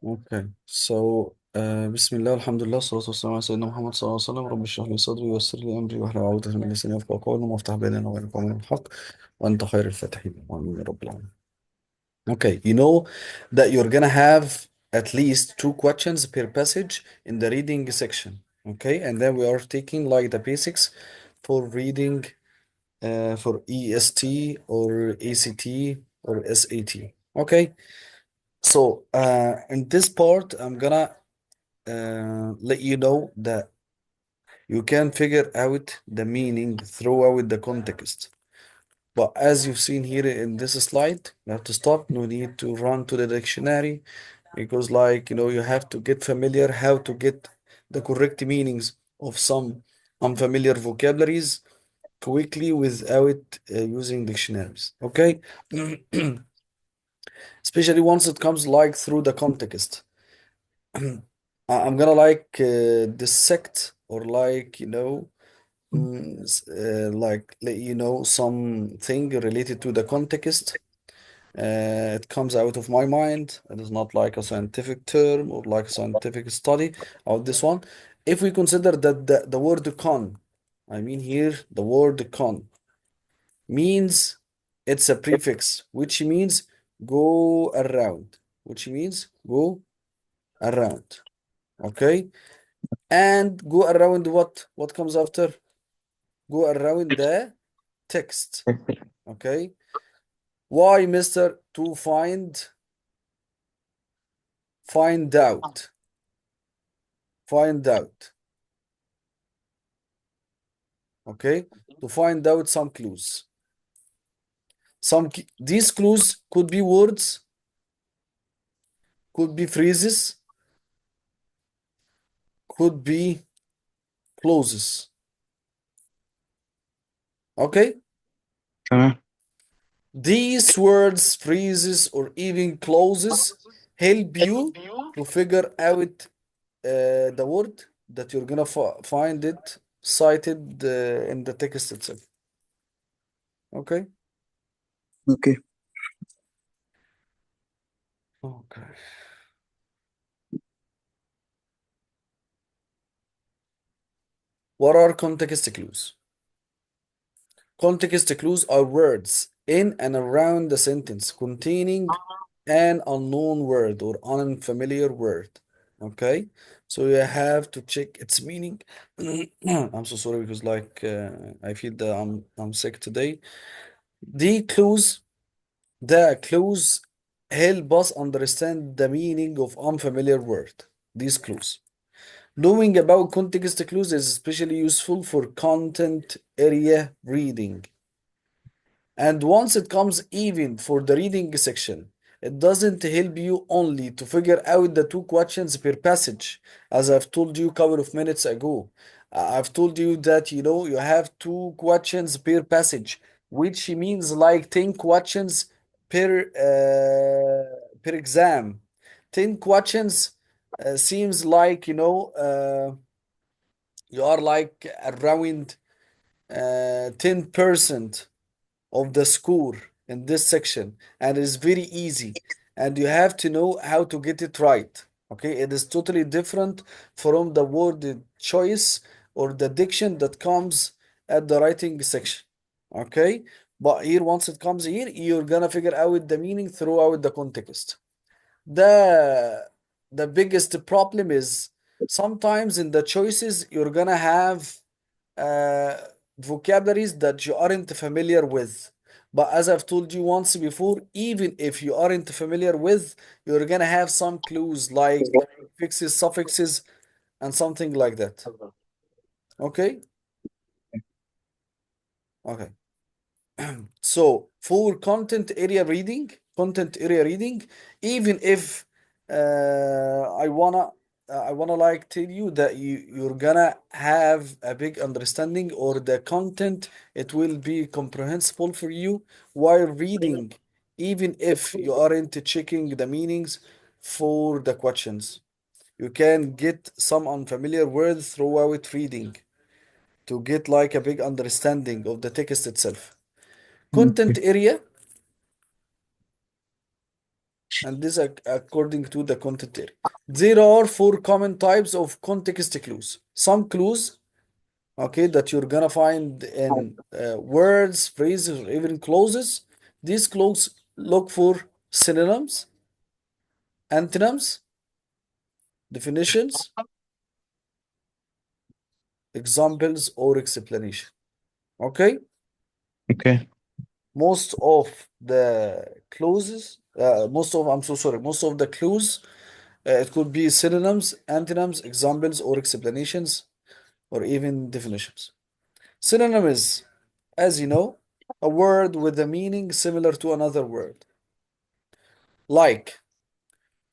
Okay, so بسم الله الحمد لله والصلاة والسلام على سيدنا محمد صلى الله عليه وسلم. رب اشرح لي صدري ويسر لي أمري واحلل عقدة من لساني يفقهوا قولي وافتح بيننا وبين قوم الحق وأنت خير الفاتحين آمين يا رب العالمين. Okay, you know that you're gonna have at least two questions per passage in the reading section. Okay, and then we are taking like the basics for reading for EST or ACT or SAT. Okay, so in this part, I'm gonna let you know that you can figure out the meaning throughout the context. But as you've seen here in this slide, you have to stop. No need to run to the dictionary because, like, you have to get familiar how to get the correct meanings of some unfamiliar vocabularies quickly without using dictionaries. Okay? Especially once it comes like through the context. I'm gonna like dissect or like like let you know something related to the context. It comes out of my mind. It is not like a scientific term or like a scientific study of this one. If we consider that the word con, I mean here the word con means it's a prefix, which means go around, which means go around. Okay, and go around what comes after? Go around the text. Okay, why, mister? To find out, find out. Okay, to find out some clues. These clues could be words, could be phrases, could be clauses. Okay, تمام. these words, phrases, or even clauses help you to figure out the word that you're gonna find it cited in the text itself. Okay. اوكي. Okay. What are context clues? Context clues are words in and around the sentence containing an unknown word or unfamiliar word. Okay, so you have to check its meaning. I'm so sorry because like I feel that I'm sick today. The clues, the clues help us understand the meaning of unfamiliar word. These clues. Knowing about context clues is especially useful for content area reading. And once it comes even for the reading section, it doesn't help you only to figure out the two questions per passage, as I've told you a couple of minutes ago. I've told you that you have two questions per passage, which means like 10 questions per exam. 10 questions seems like you are like around 10% of the score in this section, and it's very easy, and you have to know how to get it right. Okay, it is totally different from the word choice or the diction that comes at the writing section. Okay, but here once it comes here, you're gonna figure out the meaning throughout the context. The the biggest problem is sometimes in the choices you're gonna have uh, vocabularies that you aren't familiar with. But as I've told you once before, even if you aren't familiar with, you're gonna have some clues like prefixes, suffixes, and something like that. Okay? Okay. So for content area reading, even if I wanna like tell you that you're gonna have a big understanding or the content it will be comprehensible for you while reading, even if you aren't checking the meanings for the questions. You can get some unfamiliar words throughout reading to get like a big understanding of the text itself. اوكي. Content area and this according to the content area. There are four common types of context clues. Some clues, okay, that you're gonna find in words, phrases, or even clauses. These clues look for synonyms, antonyms, definitions, examples, or explanation. Okay, Okay. most of the clauses, I'm so sorry, most of the clues, it could be synonyms, antonyms, examples, or explanations, or even definitions. Synonym is, as you know, a word with a meaning similar to another word. Like,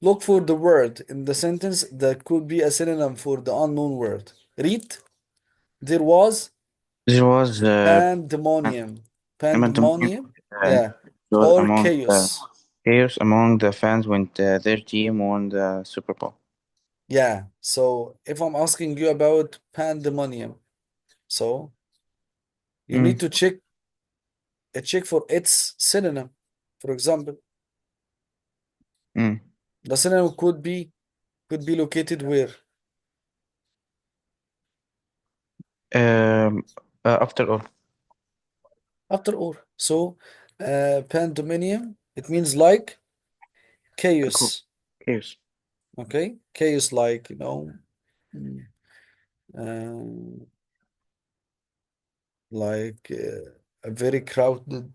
look for the word in the sentence that could be a synonym for the unknown word. Read, there was There was pandemonium. Antimony Pandemonium? uh, Yeah. was Or among chaos. chaos among the fans when their team won the Super Bowl. Yeah. So if I'm asking you about pandemonium, so you Mm, need to check for its synonym. For example, mm. the synonym could be located where? Um, After all, After or. So pandemonium, it means like cool. chaos. Chaos. Okay? Chaos like, mm, uh, like a very crowded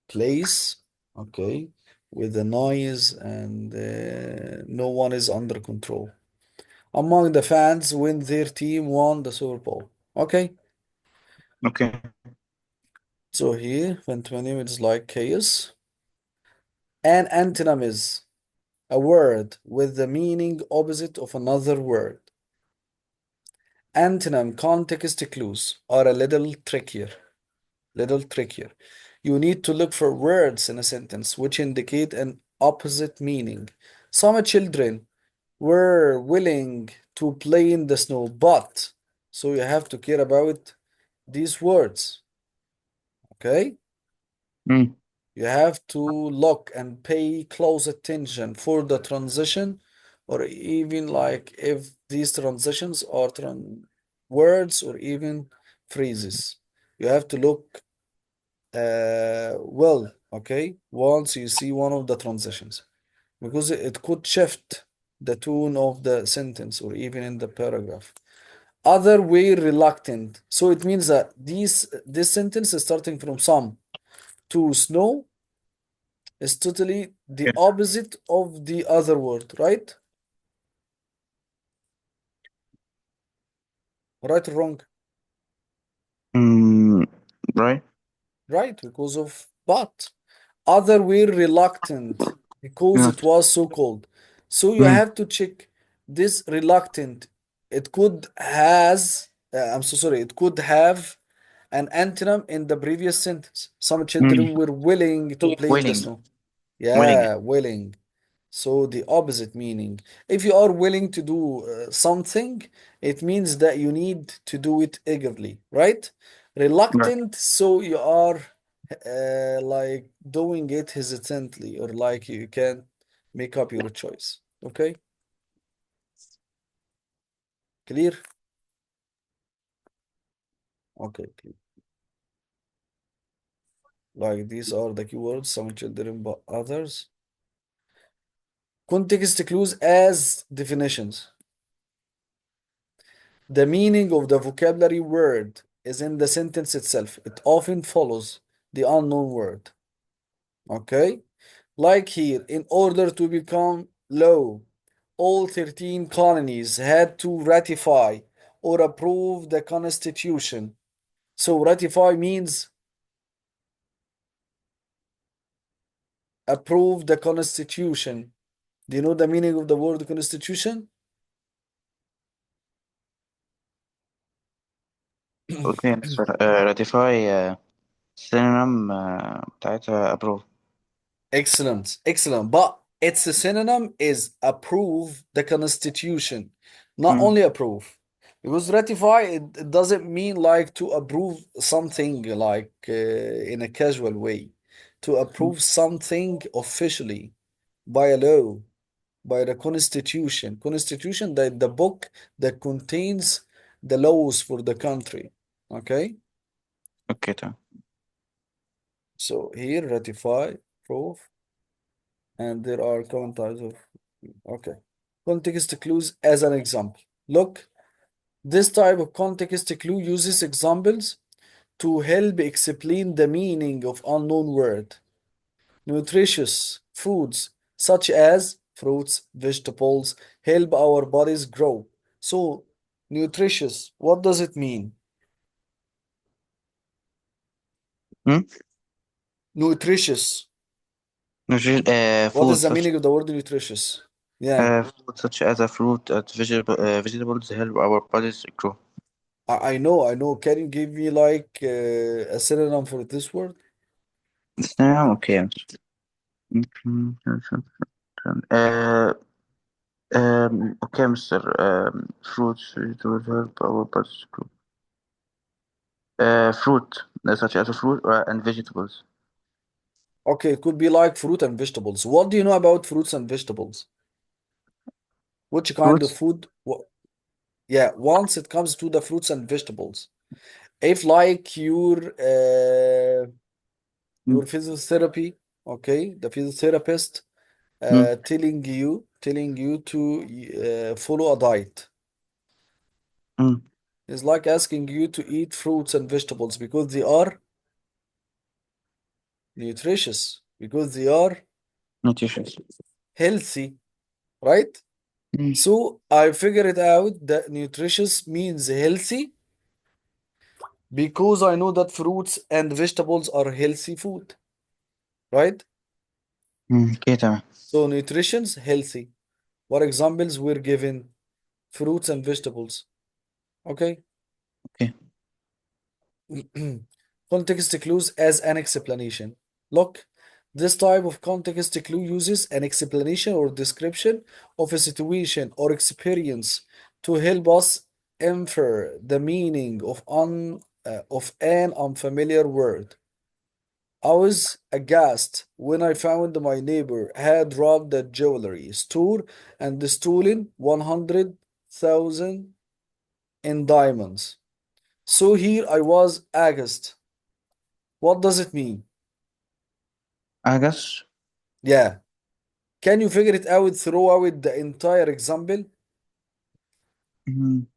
place, okay, with a noise and no one is under control. Among the fans when their team won the Super Bowl. Okay, Okay. so here Phantom is like chaos. An antonym is a word with the meaning opposite of another word. Antonym context clues are a little trickier. Little trickier. You need to look for words in a sentence which indicate an opposite meaning. Some children were willing to play in the snow, but so you have to care about these words, okay? Mm, You have to look and pay close attention for the transition, or even like if these transitions are words or even phrases. You have to look well, okay, once you see one of the transitions, because it could shift the tone of the sentence or even in the paragraph. Other were reluctant. So it means that this sentence is starting from some to snow is totally the yeah. opposite of the other word, right? Right or wrong? Mm, right? Right, because of but. Other were reluctant because it Not. was so cold. So you Mm, have to check this reluctant. It could has, I'm so sorry, it could have an antonym in the previous sentence. Some children mm. were willing to play in the Willing. snow. Willing. Yeah, willing. So the opposite meaning. If you are willing to do something, it means that you need to do it eagerly, right? Right. Reluctant, so you are like doing it hesitantly, or like you can make up your choice. Okay, clear? Okay, clear. Like these are the keywords, some children, but others. Context clues as definitions. The meaning of the vocabulary word is in the sentence itself. It often follows the unknown word. Okay? Like here, in order to become law, all 13 colonies had to ratify or approve the Constitution. So, ratify means approve the Constitution. Do you know the meaning of the word Constitution? Okay. Ratify synonym بتاعتها approve. Excellent, excellent. But its synonym is approve the Constitution, not Mm, only approve. Because ratify, it doesn't mean like to approve something like in a casual way, to mm, approve something officially. by a law, by the constitution. Constitution, that the book that contains the laws for the country. Okay? اوكي تمام. So here ratify, proof, and there are common types of okay. Context clues as an example. Look, this type of context clue uses examples to help explain the meaning of unknown word. Nutritious foods such as fruits, vegetables help our bodies grow. So, nutritious, what does it mean? Hmm? Nutritious. What Food is the such meaning of the word nutritious? Yeah, food such as a fruit and vegetables help our bodies grow. I know. Can you give me like a synonym for this word? تمام اوكي. آه اوكي مستر. fruits vegetables help our bodies grow. Fruit such as a fruit and vegetables. Okay, it could be like fruit and vegetables. What do you know about fruits and vegetables? Which kind of Fruits. food? Yeah, once it comes to the fruits and vegetables. If like Mm, your physiotherapy, okay, the physiotherapist mm, telling you to follow a diet. mm. It's like asking you to eat fruits and vegetables because they are nutritious, because they are Nutritious. healthy, right? Mm, So I figured out that nutritious means healthy because I know that fruits and vegetables are healthy food, right? اوكي تمام. So nutrition's healthy. What examples were given? Fruits and vegetables. Okay. اوكي. Context clues as an explanation. Look, this type of context clue uses an explanation or description of a situation or experience to help us infer the meaning of an unfamiliar word. I was aghast when I found my neighbor had robbed the jewelry store and stolen 100,000 in diamonds. So here I was aghast. What does it mean? I guess. Yeah. Can you figure it out throughout the entire example?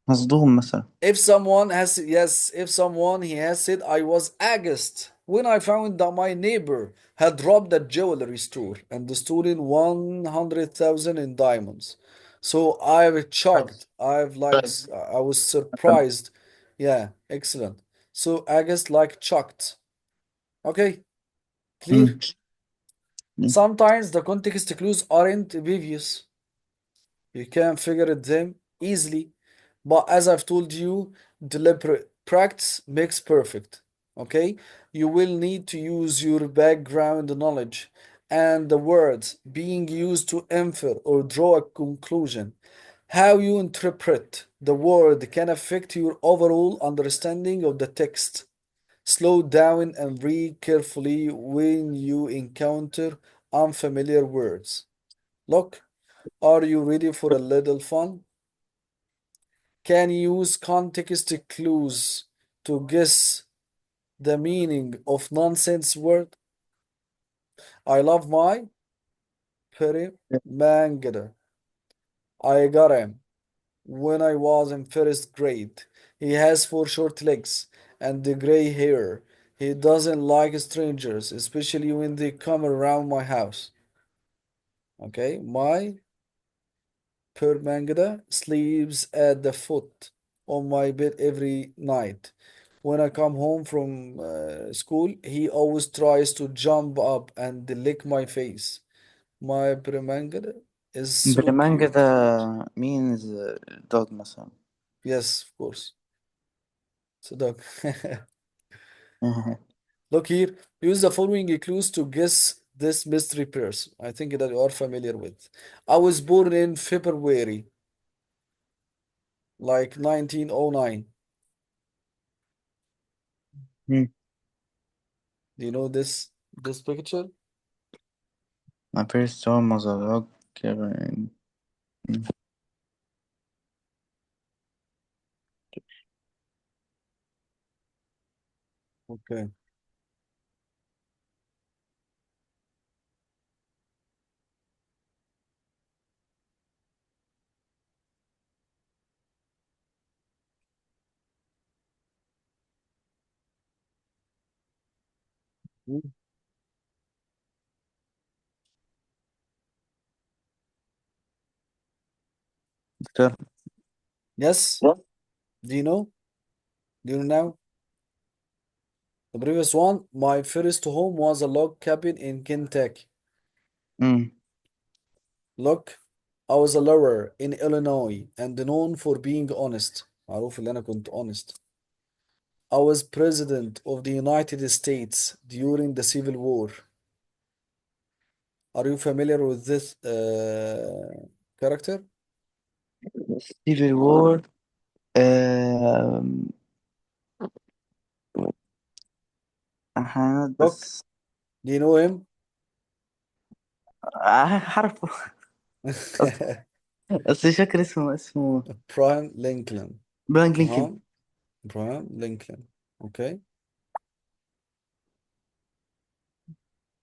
مصدوم مثلا. If someone has, yes, if someone he has said, I was aghast when I found that my neighbor had robbed a jewelry store and stolen 100,000 in diamonds. So I've shocked. I was surprised. Yeah, excellent. So aghast like shocked. Okay, clear? Mm, mm. Sometimes the context clues aren't obvious. You can figure it them easily. But as I've told you, deliberate practice makes perfect. Okay? You will need to use your background knowledge and the words being used to infer or draw a conclusion. How you interpret the word can affect your overall understanding of the text. Slow down and read carefully when you encounter unfamiliar words. Look, are you ready for a little fun? Can you use context clues to guess the meaning of nonsense word? I love my pretty mangada. I got him when I was in first grade. He has four short legs and the gray hair. He doesn't like strangers, especially when they come around my house. Okay, my Permangada sleeps at the foot of my bed every night. When I come home from school, he always tries to jump up and lick my face. My Permangada is so بريمانجا ده cute. means dog مثلا. Yes, of course. So dog. Look here. Use the following clues to guess this mystery person. I think that you are familiar with. I was born in February, like 1909. Mm. Do you know this picture? My first storm was a log cabin. Okay. Sure. Yes. Do you know? Do you know now? The previous one, my first home was a log cabin in Kentucky. Mm. Look, I was a lawyer in Illinois and known for being honest. معروف اللي أنا كنت honest. I was president of the United States during the Civil War. Are you familiar with this character? Civil War. Um, أحيانا Look, بس do you know him? عارفه. أصل أصل مش فاكر اسمه Brian Lincoln. براين لينكولن. Uh-huh. Brian Lincoln. Okay.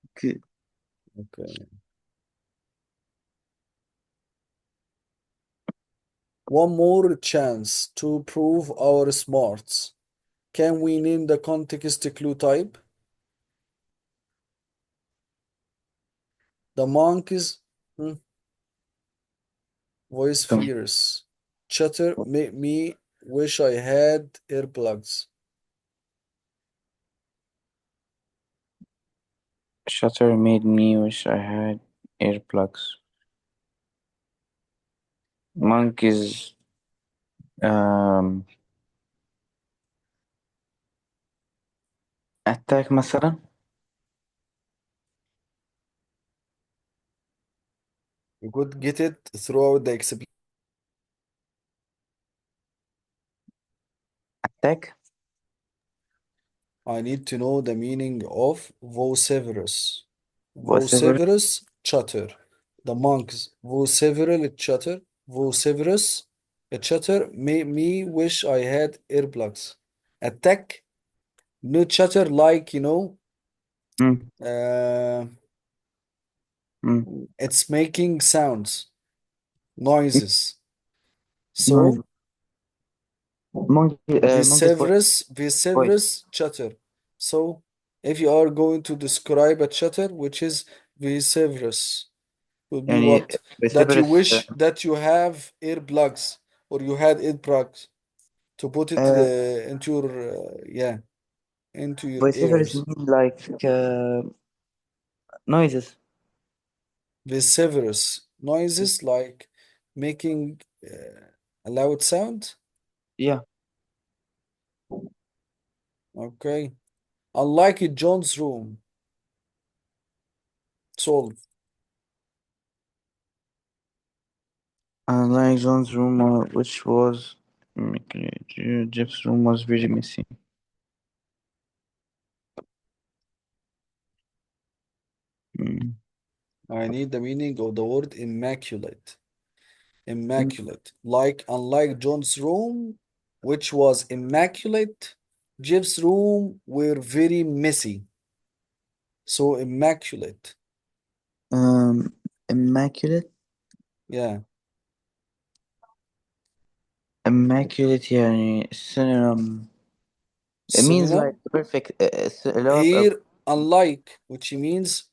اوكي. Okay. One more chance to prove our smarts. Can we name the context clue type? The monkey's voice fierce. Chatter made me wish I had earplugs. Shutter made me wish I had earplugs. Monkeys. Um, attack مثلا. You could get it throughout the explanation. attack. I need to know the meaning of vociferous. whatever. Vociferous chatter. The monks vociferal chatter. Vociferous chatter made me wish I had earplugs. Attack. No chatter like, Mm, uh, mm. it's making sounds, noises. Noise. So Monkey's voice. Voice. vociferous chatter. So if you are going to describe a chatter which is vociferous, would be يعني what? That you vociferous. wish that you have earplugs or you had earplugs to put it Uh, into your yeah, into your vociferous ears. mean like noises. Vociferous noises like making a loud sound. Yeah. Okay. Unlike John's room. Solve. Unlike John's room, which was Jeff's room was very messy. Mm. I need the meaning of the word immaculate. Mm. Immaculate. Like, unlike John's room, which was immaculate, Jeff's room were very messy. So immaculate. Um, immaculate. Yeah. Immaculate يعني synonym. It means like Synonym. perfect. اللي هو Here, unlike, which means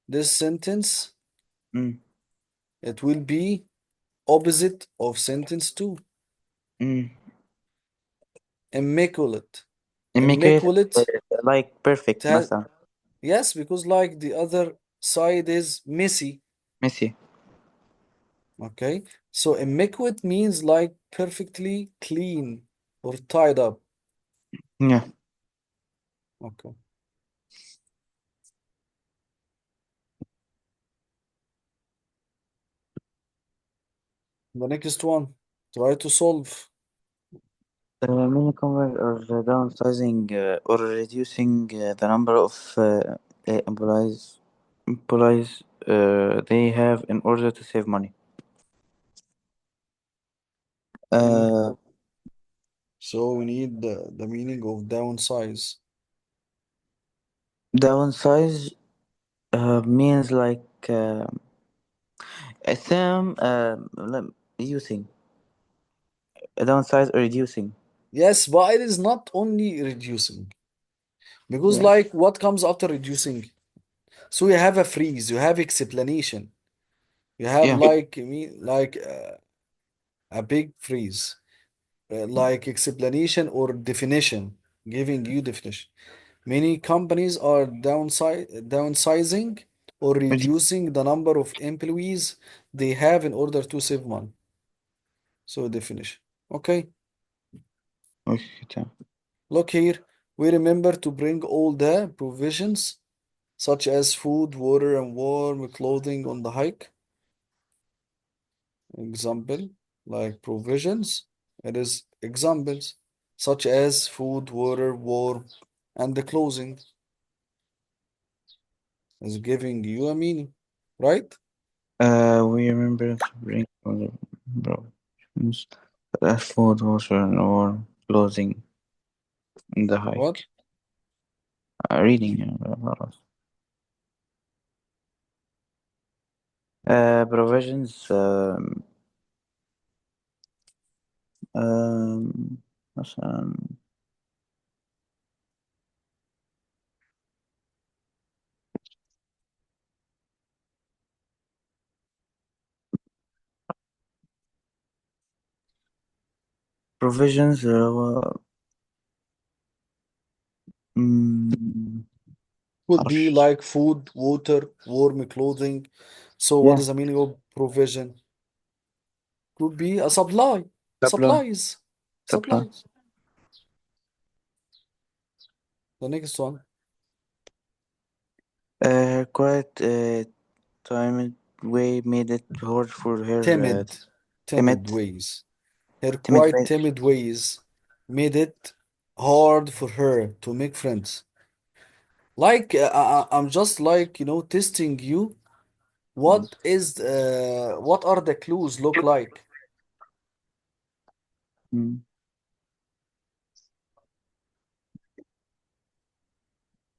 this sentence, mm, it will be opposite of sentence two. mm. Immaculate. Immaculate Immaculate. like It perfect has, مثلا. yes, because like the other side is messy. messy. Okay. So immaculate means like perfectly clean or tied up. Yeah. Okay. The next one. Try to solve. Many companies are downsizing or reducing the number of employees. Employees. they have in order to save money. Mm. Uh, So we need the meaning of downsize. Downsize means like some reducing. Downsize or reducing. Yes, but it is not only reducing. Because Yeah. like what comes after reducing? So you have a freeze, you have explanation. You have Yeah. like a big freeze, like explanation or definition, giving you definition. Many companies are downsizing or reducing the number of employees they have in order to save money. So definition. Okay, Okay, تمام. look here. We remember to bring all the provisions such as food, water, and warm clothing on the hike. Example, like provisions, it is examples such as food, water, warm, and the clothing is giving you a meaning, right? We remember to bring all the provisions, food, water, or clothing in the What? hike. Reading. Provisions. مثلا provisions اللي هو Could be معرفش. like food, water, warm clothing. So what Yeah. is the meaning of provision? Could be a supply, Supply. supplies, Supply. supplies. The next one, Quite timid way made it hard for her. timid, Timid. timid ways. Her Timid quite way. timid ways made it hard for her to make friends. Like I'm just like testing you. What are the clues look like? Mm.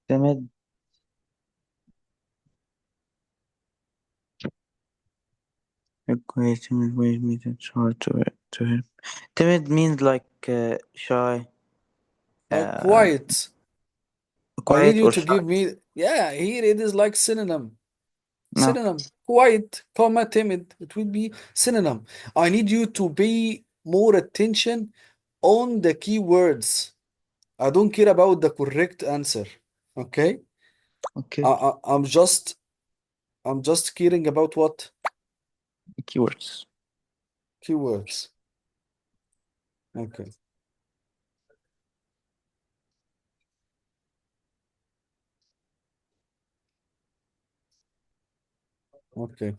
Timid. Quite timid way made it hard to her. Timid means like shy, Like uh, quiet. I need quiet you or to shy. give me, yeah, here it is like synonym. No. Synonym. Quiet, comma, timid. It will be synonym. I need you to pay more attention on the keywords. I don't care about the correct answer. Okay? I, Okay. I, I'm just I'm just caring about what? Keywords. Keywords. Okay. Okay.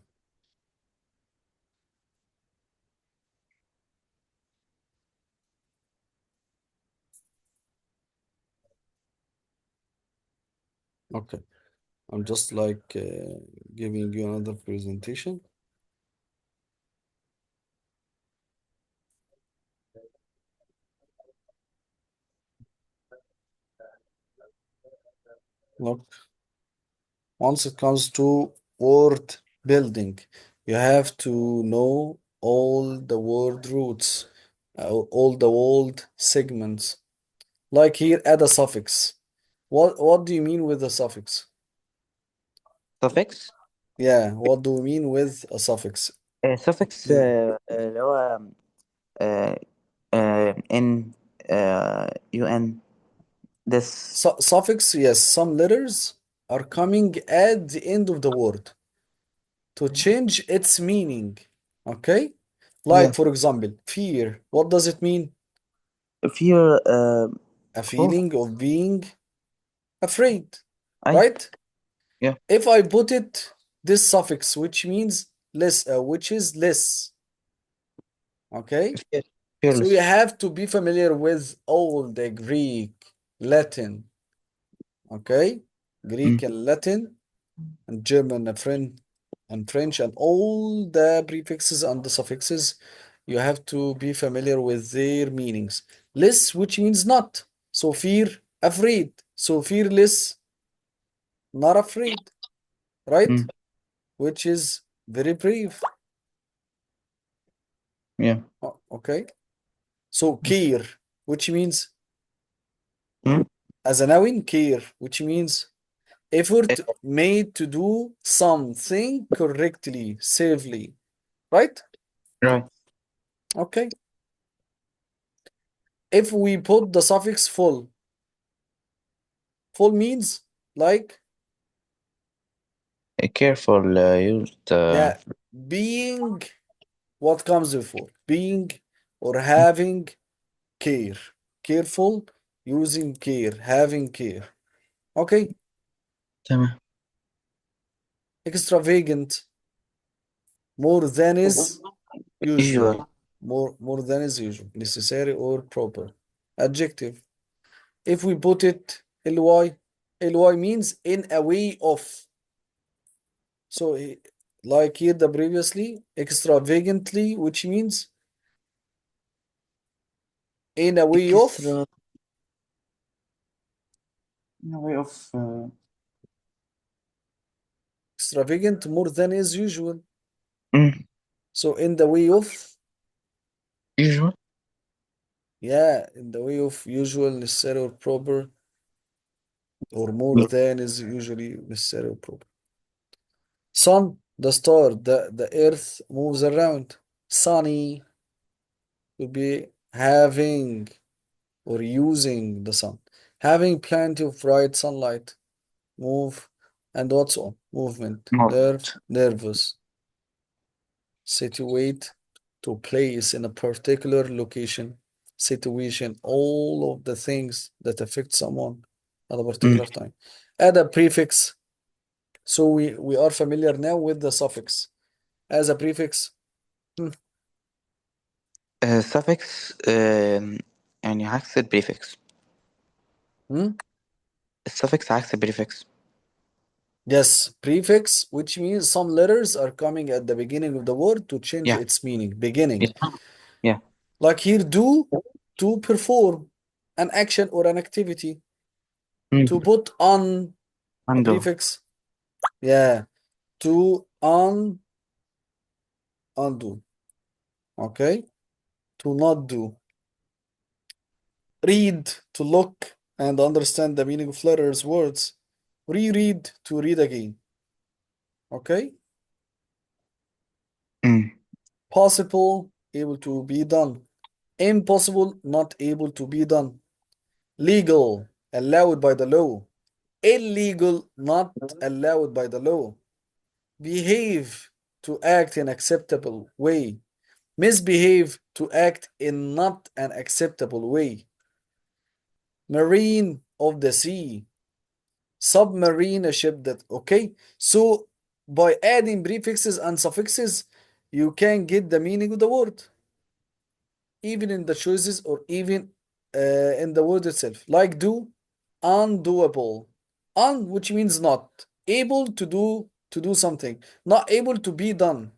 Okay. I'm just like giving you another presentation. Look, once it comes to word building, you have to know all the word roots, all the word segments. Like here, add a suffix. What do you mean with a suffix? Suffix. Yeah, what do you mean with a suffix? suffix Please. اللي هو uh, in un this. Suffix, yes, some letters are coming at the end of the word to change its meaning. Okay? Yeah. Like, for example, fear. What does it mean? fear A خوف. feeling of being afraid, أي. right? Yeah. If I put it this suffix, which means less, which is less, okay? fear. So you Fearless. have to be familiar with all the Greek, Latin, okay? Greek Mm. and Latin and German, a friend. and French, and all the prefixes and the suffixes, you have to be familiar with their meanings. Less, which means not. So fear, afraid. So fearless, not afraid, right? Mm. Which is very brave. Yeah. Okay. So care, which means Mm. as a noun, care, which means effort Eh, made to do something correctly, safely, right? right. Okay. If we put the suffix full, full means like, Careful used. yeah, being what comes before, being or having care, careful, using care, having care. Okay. تمام. Extravagant, more than is usual, usual. more than is usual, necessary or proper. Adjective. If we put it ly, ly means in a way of. So like here the previously, extravagantly, which means in a way of, Extra in a way of extravagant more than is usual. mm, So in the way of, usual. yeah, in the way of usual, necessary or proper, or more than is usually necessary or proper. Sun, the star, the earth moves around. Sunny will be having or using the sun. Having plenty of bright sunlight. Move and what's on? Movement. Nerve, Movement. nervous. Situate, to place in a particular location. Situation, all of the things that affect someone at a Mm. particular time. Add a prefix. So we are familiar now with the suffix. As a prefix. Hmm. suffix يعني عكس البريفكس. Hmm? السفكس عكس البريفكس. Yes, prefix, which means some letters are coming at the beginning of the word to change Yeah. its meaning. Beginning. Yeah. Yeah. Like here, do, to perform an action or an activity. To Mm. put on a عنده. prefix. Yeah. To undo. Okay. To not do. Read, to look and understand the meaning of letters, words. Reread, to read again. Okay. Mm. Possible, able to be done. Impossible, not able to be done. Legal, allowed by the law. Illegal, not allowed by the law. Behave, to act in acceptable way. Misbehave, to act in not an acceptable way. Marine, of the sea. Submarine, a ship that, okay? So by adding prefixes and suffixes, you can get the meaning of the word, even in the choices or even in the word itself. Like do, undoable. Un, which means not. Able to do something. Not able to be done.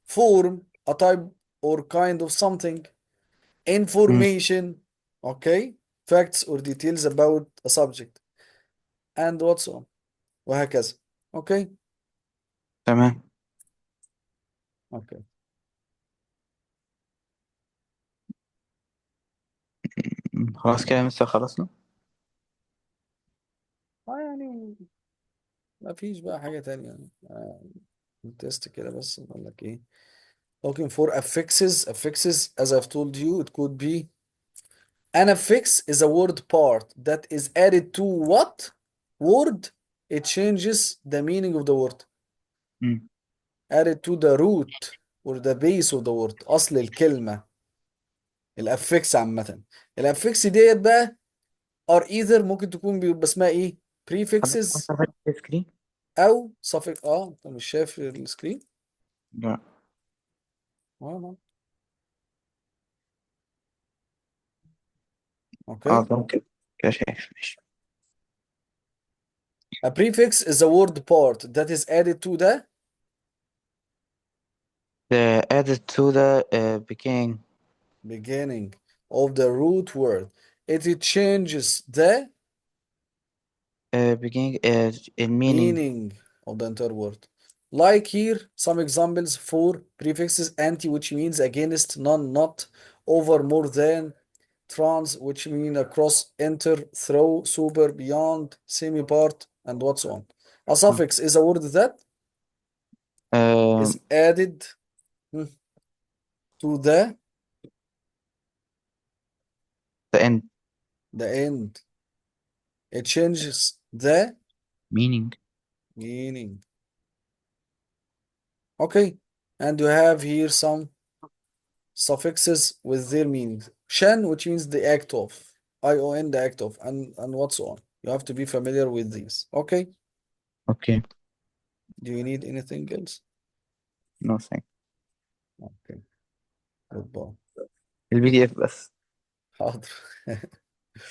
Form, a type or kind of something. Mm. Information, okay? Facts or details about a subject. And what's on. وهكذا. Okay? تمام. Okay. خلاص كده لسه خلصنا. يعني ما فيش بقى حاجة تانية. تيست كده بس نقول لك ايه. Looking for affixes. Affixes, as I've told you, it could be an affix is a word part that is added to what word? It changes the meaning of the word. Mm. Added to the root or the base of the word. أصل الكلمة. الأفكس عامة. الأفكس ديت بقى are either ممكن تكون بيبقى اسمها ايه؟ حضرتك كنت prefixes فاتح السكرين؟ أو suffix. انت مش شايف السكرين؟ لا. اه. اه اوكي. ممكن كده شايف ماشي. A prefix is a word part that is added to the Added to the beginning. beginning of the root word. It changes the Beginning in meaning. meaning of the entire word. Like here, some examples for prefixes: anti, which means against, none, not, over, more than, trans, which mean across, enter, through, super, beyond, semi part, and what's on. A suffix is a word that is Um, added hmm, to the end. the end. It changes the Meaning. meaning. Okay, and you have here some suffixes with their meanings. Shan, which means the act of, ion, the act of, and what's on. You have to be familiar with these. Okay, Okay. do you need anything else? Nothing. Okay, goodbye. الPDF بس. حاضر.